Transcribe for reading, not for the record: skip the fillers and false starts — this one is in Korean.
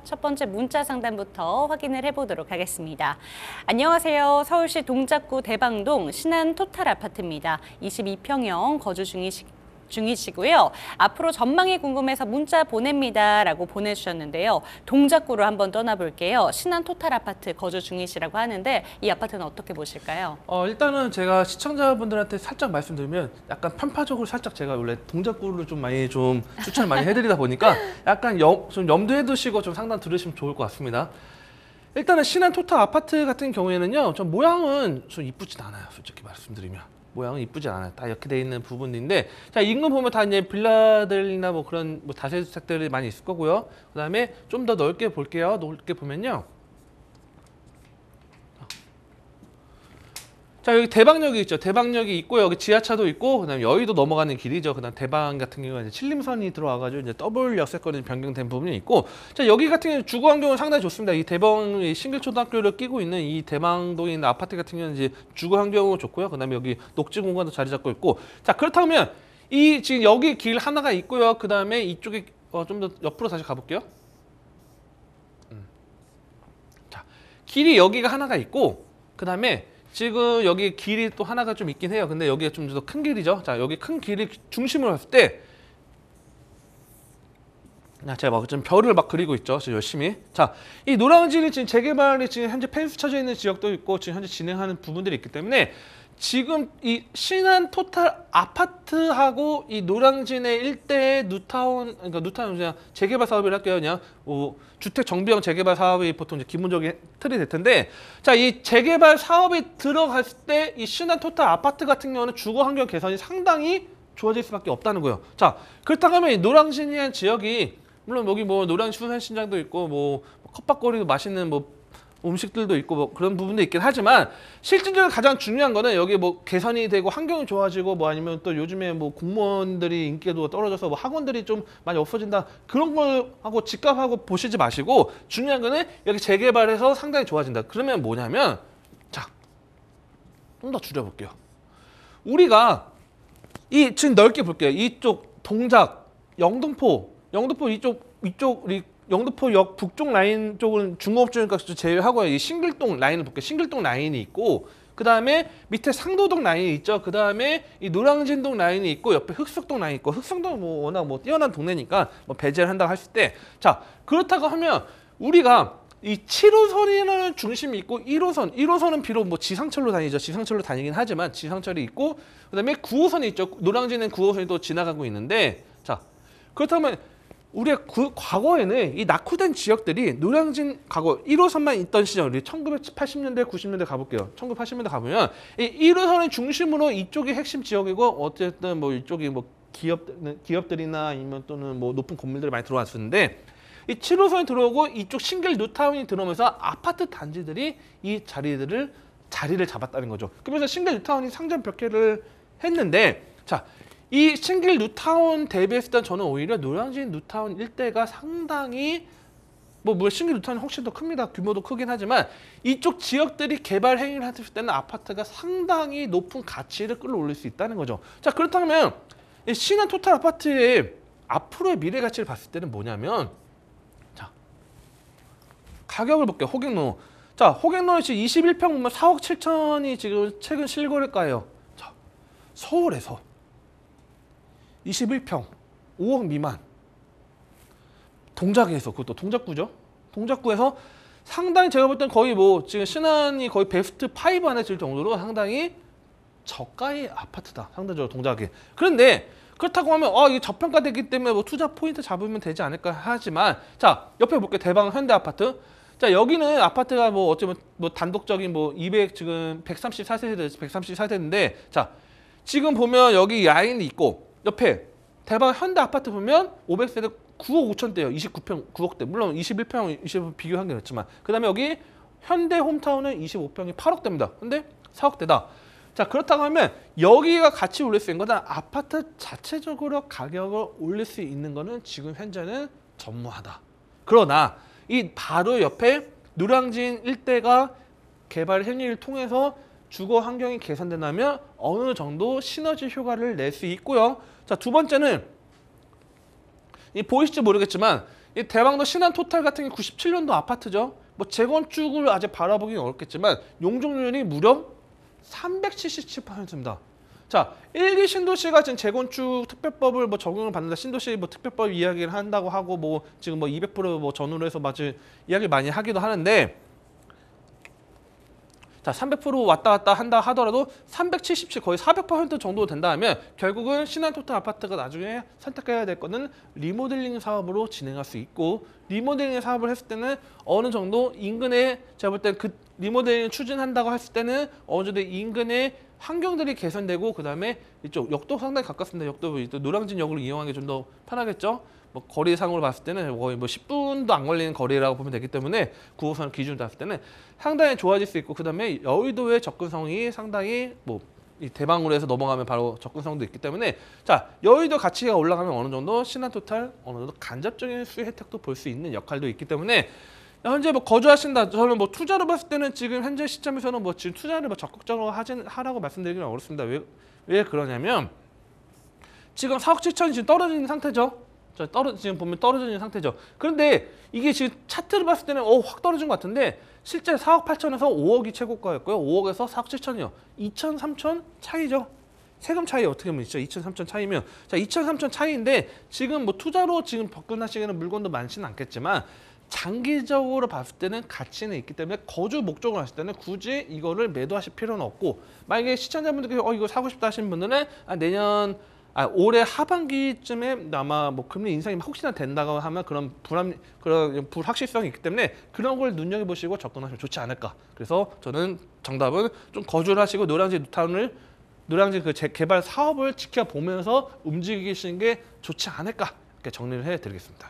첫 번째 문자 상담부터 확인을 해보도록 하겠습니다. 안녕하세요. 서울시 동작구 대방동 신안 토탈 아파트입니다. 22평형 거주 중이시고요. 앞으로 전망이 궁금해서 문자 보냅니다 라고 보내주셨는데요. 동작구로 한번 떠나볼게요. 신안 토탈 아파트 거주 중이시라고 하는데 이 아파트는 어떻게 보실까요? 일단은 제가 시청자분들한테 살짝 말씀드리면 약간 편파적으로 살짝 제가 원래 동작구를 좀 많이 추천을 많이 해드리다 보니까 약간 좀 염두에 두시고 좀 상담 들으시면 좋을 것 같습니다. 일단은 신안 토탈 아파트 같은 경우에는요, 좀 모양은 좀 이쁘진 않아요. 솔직히 말씀드리면. 모양은 이쁘지 않아요. 다 이렇게 돼 있는 부분인데, 자, 인근 보면 다 이제 빌라들이나 뭐 그런 뭐 다세주택들이 많이 있을 거고요. 그 다음에 좀 더 넓게 볼게요. 넓게 보면요. 자, 여기 대방역이 있죠. 대방역이 있고, 여기 지하차도 있고, 그 다음에 여의도 넘어가는 길이죠. 그 다음 대방 같은 경우는 이제 칠림선이 들어와가지고 이제 더블 역세권이 변경된 부분이 있고, 자, 여기 같은 경우는 주거 환경은 상당히 좋습니다. 이 대방 싱글초등학교를 끼고 있는 이 대방동에 있는 아파트 같은 경우는 이제 주거 환경은 좋고요. 그 다음에 여기 녹지 공간도 자리 잡고 있고, 자, 그렇다면 이 지금 여기 길 하나가 있고요. 그 다음에 이쪽에 좀 더 옆으로 다시 가볼게요. 자, 길이 여기가 하나가 있고, 그 다음에 지금 여기 길이 또 하나가 좀 있긴 해요. 근데 여기가 좀 더 큰 길이죠. 자, 여기 큰 길이 중심으로 봤을 때, 제가 막 좀 별을 막 그리고 있죠. 지금 열심히. 자, 이 노량진이 지금 재개발이 지금 현재 펜스 쳐져 있는 지역도 있고, 지금 현재 진행하는 부분들이 있기 때문에 지금 이 신안 토탈 아파트하고 이 노량진의 일대의 뉴타운, 그러니까 뉴타운 그냥 재개발 사업을 할게요. 그냥 주택 정비형 재개발 사업이 보통 이제 기본적인 틀이 될 텐데, 자, 이 재개발 사업이 들어갔을 때 이 신안 토탈 아파트 같은 경우는 주거 환경 개선이 상당히 좋아질 수밖에 없다는 거예요. 자, 그렇다고 하면 이 노량진이라는 지역이 물론 여기 뭐 노량진 수산시장도 있고 뭐 컵밥거리도 맛있는 뭐 음식들도 있고 뭐 그런 부분도 있긴 하지만 실질적으로 가장 중요한 거는 여기 뭐 개선이 되고 환경이 좋아지고 뭐 아니면 또 요즘에 뭐 공무원들이 인기도 떨어져서 뭐 학원들이 좀 많이 없어진다 그런 걸 하고 집값하고 보시지 마시고 중요한 거는 여기 재개발해서 상당히 좋아진다. 그러면 뭐냐면 자, 좀 더 줄여볼게요. 우리가 이 지금 넓게 볼게요. 이쪽 동작, 영등포 이쪽 우리 영등포역 북쪽 라인 쪽은 중공업주니까 제외하고 이 싱글동 라인을 볼게요. 싱글동 라인이 있고 그 다음에 밑에 상도동 라인이 있죠. 그 다음에 이 노량진동 라인이 있고 옆에 흑석동 라인이 있고 흑석동 뭐 워낙 뭐 뛰어난 동네니까 뭐 배제를 한다고 했을 때 자 그렇다고 하면 우리가 이 7호선이라는 중심이 있고 1호선은 비록 뭐 지상철로 다니죠. 지상철로 다니긴 하지만 지상철이 있고 그다음에 9호선이 있죠. 노량진은 9호선이 또 지나가고 있는데 자 그렇다면 우리가 과거에는 이 낙후된 지역들이 노량진 과거 1호선만 있던 시절 우리 1980년대 90년대 가볼게요. 1980년대 가보면 이 1호선의 중심으로 이쪽이 핵심 지역이고 어쨌든 뭐 이쪽이 뭐 기업들이나 아니면 또는 뭐 높은 건물들이 많이 들어왔었는데 이 7호선이 들어오고 이쪽 싱글 뉴타운이 들어오면서 아파트 단지들이 이 자리를 잡았다는 거죠. 그러면서 싱글 뉴타운이 상전벽해를 했는데 자, 이 싱글 뉴타운 대비했을 때 저는 오히려 노량진 뉴타운 일대가 상당히 물론 싱글 뉴타운이 훨씬 더 큽니다. 규모도 크긴 하지만 이쪽 지역들이 개발 행위를 했을 때는 아파트가 상당히 높은 가치를 끌어올릴 수 있다는 거죠. 자, 그렇다면 이 신안 토탈 아파트의 앞으로의 미래 가치를 봤을 때는 뭐냐면 자, 가격을 볼게요. 호갱로. 자, 호갱로는 지금 21평 보면 4억 7천이 지금 최근 실거래가예요. 자, 서울에서 21평 5억 미만 동작에서 그것도 동작구죠. 동작구에서 상당히 제가 볼 땐 거의 뭐 지금 신안이 거의 베스트 5 안에 들 정도로 상당히 저가의 아파트다. 상대적으로 동작이. 그런데 그렇다고 하면 이게 저평가되기 때문에 뭐 투자 포인트 잡으면 되지 않을까 하지만 자 옆에 볼게요. 대방 현대 아파트. 자 여기는 아파트가 뭐 어쩌면 뭐 단독적인 뭐 200 지금 134세대 자 지금 보면 여기 라인이 있고 옆에 대방 현대 아파트 보면 500세대 9억 5천대예요. 29평 9억대. 물론 21평 20평 비교한 게 그렇지만 그다음에 여기 현대 홈타운은 25평이 8억대입니다. 근데 4억대다. 자 그렇다고 하면 여기가 같이 올릴 수 있는 거다. 아파트 자체적으로 가격을 올릴 수 있는 거는 지금 현재는 전무하다. 그러나 이 바로 옆에 노량진 일대가 개발 행위를 통해서 주거 환경이 개선된다면 어느 정도 시너지 효과를 낼 수 있고요. 자, 두 번째는 이 보이실지 모르겠지만 이 대방동 신한 토탈 같은 게 97년도 아파트죠. 뭐 재건축을 아직 바라보기는 어렵겠지만 용적률이 무려 377%입니다. 자, 1기 신도시가 지금 재건축 특별법을 뭐 적용을 받는다. 신도시 뭐 특별법 이야기를 한다고 하고 뭐 지금 뭐 200%뭐 전후로 해서 마치 이야기를 많이 하기도 하는데 자, 300% 왔다 갔다 한다 하더라도 377 거의 400% 정도 된다 하면 결국은 신한토탈 아파트가 나중에 선택해야 될 거는 리모델링 사업으로 진행할 수 있고 리모델링 사업을 했을 때는 어느 정도 인근에 제가 볼 때 그 리모델링 추진한다고 했을 때는 어느 정도 인근의 환경들이 개선되고 그다음에 이쪽 역도 상당히 가깝습니다. 역도 노량진역을 이용하는 게 좀 더 편하겠죠. 뭐 거리상으로 봤을 때는 거의 뭐 10분도 안 걸리는 거리라고 보면 되기 때문에 9호선 기준으로 봤을 때는 상당히 좋아질 수 있고 그다음에 여의도의 접근성이 상당히 뭐 이 대방으로 해서 넘어가면 바로 접근성도 있기 때문에 자 여의도 가치가 올라가면 어느 정도 신한토탈 어느 정도 간접적인 수익 혜택도 볼 수 있는 역할도 있기 때문에 현재 뭐 거주하신다 저는 뭐 투자로 봤을 때는 지금 현재 시점에서는 뭐 지금 투자를 뭐 적극적으로 하라고 말씀드리기는 어렵습니다. 왜 그러냐면 지금 4억 7천이 지금 떨어지는 상태죠. 지금 보면 떨어지는 상태죠. 그런데 이게 지금 차트를 봤을 때는 확 떨어진 것 같은데 실제 4억 8천에서 5억이 최고가였고요. 5억에서 4억 7천이요. 2천, 3천 차이죠. 세금 차이 어떻게 보면 있죠. 2천, 3천 차이면 자 2천, 3천 차이인데 지금 뭐 투자로 지금 접근하시기에는 물건도 많지는 않겠지만 장기적으로 봤을 때는 가치는 있기 때문에 거주 목적으로 봤을 때는 굳이 이거를 매도하실 필요는 없고 만약에 시청자분들께서 이거 사고 싶다 하시는 분들은 올해 하반기쯤에 아마 뭐 금리 인상이 혹시나 된다고 하면 그런 불확실성이 있기 때문에 그런 걸 눈여겨 보시고 접근하시면 좋지 않을까. 그래서 저는 정답은 좀 거주를 하시고 노량진 그 재개발 사업을 지켜보면서 움직이시는 게 좋지 않을까 이렇게 정리를 해드리겠습니다.